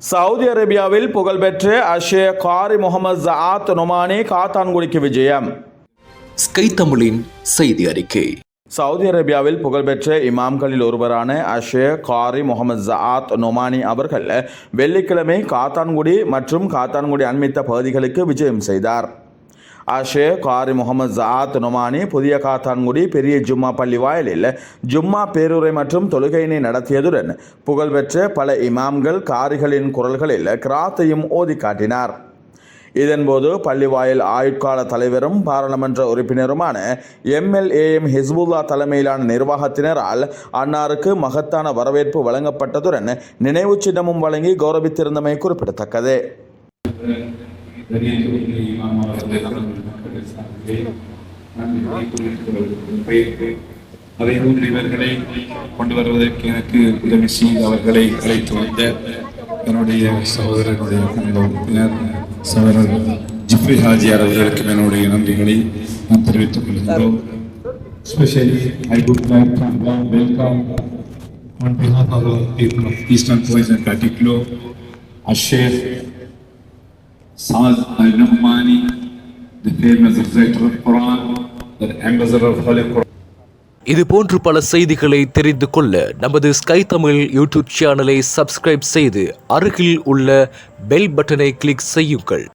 Saudi அரேபியாவில் புகழ்பெற்ற அஷேக் காரி முகமது ஜஆத் நொமானி காத்தான்குடிக்கு விஜயம். ஸ்கை தமிழின் செய்தி அறிக்கை. சவுதி அரேபியாவில் புகழ்பெற்ற இமாம்களில் ஒருவரான அஷேக் காரி முகமது ஜஆத் நொமானி அவர்கள் வெள்ளிக்கிழமை காத்தான்குடி மற்றும் காத்தான்குடி அண்மித்த பகுதிகளுக்கு விஜயம் செய்தார். அஷேக் காரி முகமது ஜஆத் நொமானி புதிய காத்தான்குடி பெரிய ஜும்மா பள்ளி வாயிலில் ஜும்மா பேருரை மற்றும் தொழுகையினை நடத்தியதுடன் புகழ்பெற்ற பல இமாம்கள் காரிகளின் குரல்களில் கிராத்தையும் ஓதி காட்டினார். இதன்போது பள்ளிவாயில் ஆயுட்கால தலைவரும் பாராளுமன்ற உறுப்பினருமான எம்எல்ஏஎம் ஹிஸ்புல்லா தலைமையிலான நிர்வாகத்தினரால் அன்னாருக்கு மகத்தான வரவேற்பு வழங்கப்பட்டதுடன் நினைவு சின்னமும் வழங்கி கௌரவித்திருந்தமை குறிப்பிடத்தக்கது. அதை இவர்களை கொண்டு வருவதற்கு எனக்கு உதவி செய்து அவர்களை அழைத்து வந்த என்னுடைய சகோதரனுடைய உறுப்பினர் சகோதரர் ஜிப்ரி ஹாஜியார் அவர்களுக்கு என்னுடைய நன்றிகளை நான் தெரிவித்துக் கொள்கிறோம். Especially, I would like to welcome on behalf of the people of Eastern Province in particular, Sheikh Saad al-Nu'mani, the famous reciter of Quran, the ambassador of Holy Quran. இது போன்று பல செய்திகளை தெரிந்து கொள்ள நமது ஸ்கை தமிழ் யூடியூப் சேனலை subscribe செய்து அருகில் உள்ள பெல் பட்டனை கிளிக் செய்யுங்கள்.